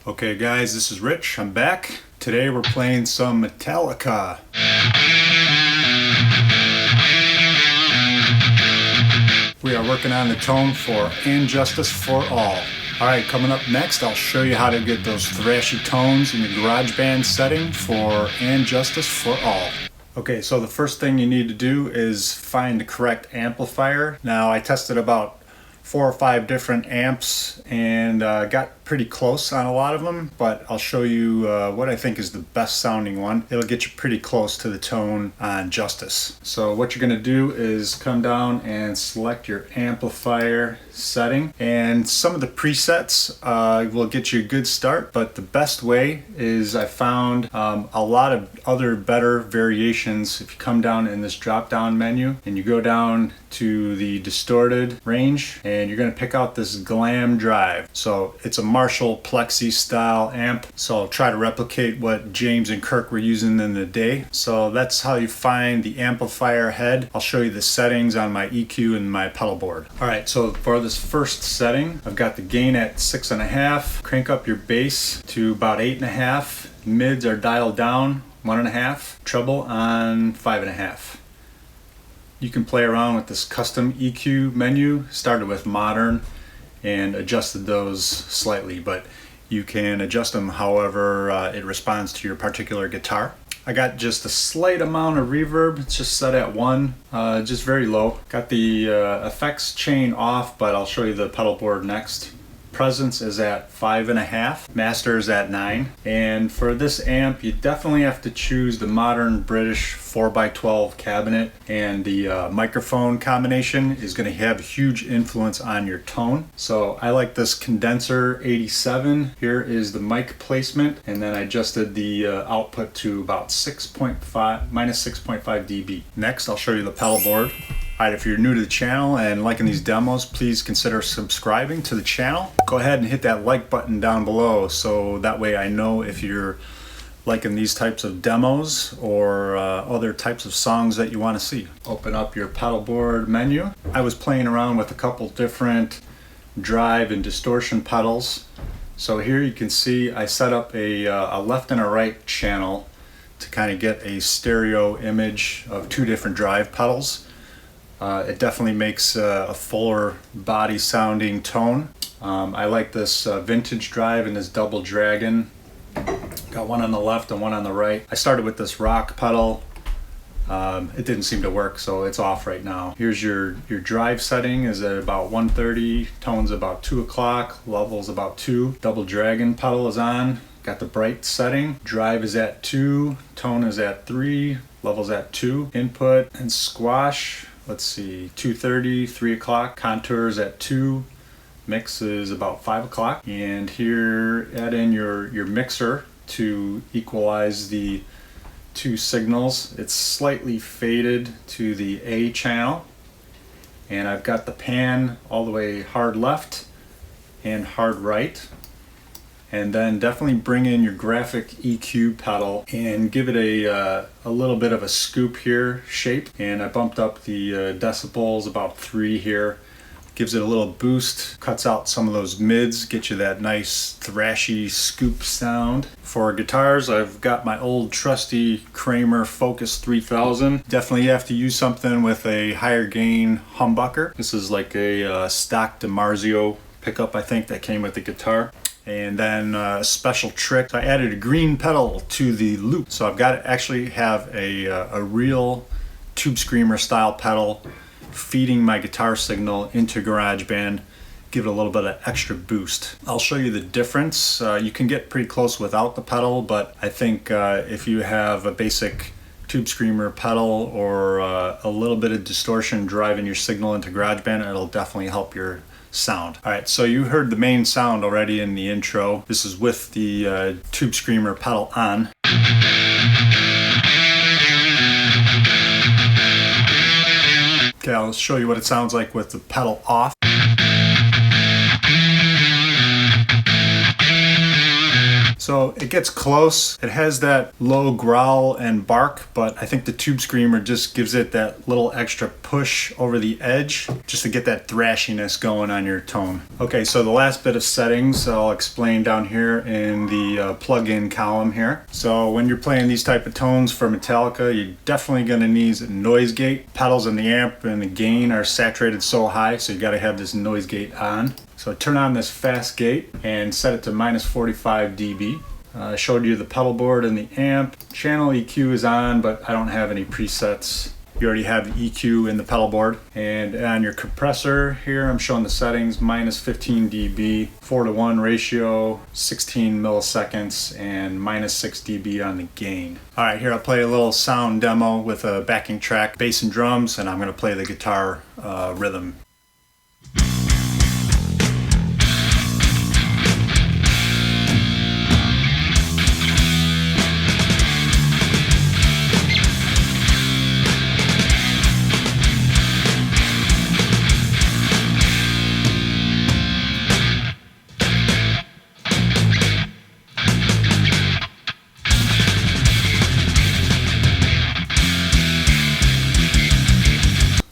Okay guys, this is Rich. I'm back. Today we're playing some Metallica. We are working on the tone for And Justice for All. Alright, coming up next, I'll show you how to get those thrashy tones in your Garageband setting for And Justice for All. Okay, so the first thing you need to do is find the correct amplifier. Now, I tested about 4 or 5 different amps and got pretty close on a lot of them, but I'll show you what I think is the best sounding one. It'll get you pretty close to the tone on Justice. So what you're going to do is come down and select your amplifier setting, and some of the presets will get you a good start, but the best way is I found a lot of other better variations. If you come down in this drop down menu and you go down to the distorted range, and you're going to pick out this Glam Drive. So it's a Marshall Plexi style amp, so I'll try to replicate what James and Kirk were using in the day. So that's how you find the amplifier head. I'll show you the settings on my EQ and my pedal board. Alright, so for this first setting, I've got the gain at 6.5. Crank up your bass to about 8.5. Mids are dialed down 1.5. Treble on 5.5. You can play around with this custom EQ menu. Started with modern and adjusted those slightly, but you can adjust them however it responds to your particular guitar. I got just a slight amount of reverb. It's just set at 1, just very low. Got the effects chain off, but I'll show you the pedal board next. Presence is at 5.5, master is at 9, and for this amp you definitely have to choose the modern British 4x12 cabinet, and the microphone combination is going to have a huge influence on your tone. So I like this condenser 87. Here is the mic placement, and then I adjusted the output to about minus 6.5 dB. Next I'll show you the pedal board. Alright, if you're new to the channel and liking these demos, please consider subscribing to the channel. Go ahead and hit that like button down below, so that way I know if you're liking these types of demos or other types of songs that you want to see. Open up your pedal board menu. I was playing around with a couple different drive and distortion pedals. So here you can see I set up a left and a right channel to kind of get a stereo image of 2 different drive pedals. It definitely makes a fuller body sounding tone. I like this vintage drive and this double dragon. Got one on the left and one on the right. I started with this rock pedal. It didn't seem to work, so it's off right now. Here's your drive setting is at about 130, tone's about 2 o'clock, level's about 2. Double dragon pedal is on. Got the bright setting. Drive is at 2, tone is at 3, level's at 2. Input and squash. Let's see, 2:30, 3 o'clock, contours at 2, mix is about 5 o'clock, and here add in your mixer to equalize the 2 signals. It's slightly faded to the A channel, and I've got the pan all the way hard left and hard right. And then definitely bring in your graphic EQ pedal and give it a little bit of a scoop here shape. And I bumped up the decibels about 3 here. Gives it a little boost, cuts out some of those mids, get you that nice thrashy scoop sound. For guitars, I've got my old trusty Kramer Focus 3000. Definitely have to use something with a higher gain humbucker. This is like a stock DiMarzio pickup, I think, that came with the guitar. And then a special trick, so I added a green pedal to the loop. So I've got to actually have a real Tube Screamer style pedal feeding my guitar signal into GarageBand, give it a little bit of extra boost. I'll show you the difference. You can get pretty close without the pedal, but I think if you have a basic Tube Screamer pedal or a little bit of distortion driving your signal into GarageBand, it'll definitely help your sound. Alright, so you heard the main sound already in the intro. This is with the Tube Screamer pedal on. Okay, I'll show you what it sounds like with the pedal off. So it gets close. It has that low growl and bark, but I think the Tube Screamer just gives it that little extra push over the edge just to get that thrashiness going on your tone. Okay, so the last bit of settings I'll explain down here in the plug-in column here. So when you're playing these type of tones for Metallica, you're definitely going to need a noise gate. Pedals in the amp and the gain are saturated so high, so you got to have this noise gate on. So turn on this fast gate and set it to minus 45 dB. I showed you the pedal board and the amp. Channel EQ is on, but I don't have any presets. You already have the EQ in the pedal board. And on your compressor here, I'm showing the settings, minus 15 dB, 4:1 ratio, 16 milliseconds, and minus 6 dB on the gain. All right, here I'll play a little sound demo with a backing track, bass and drums, and I'm gonna play the guitar rhythm.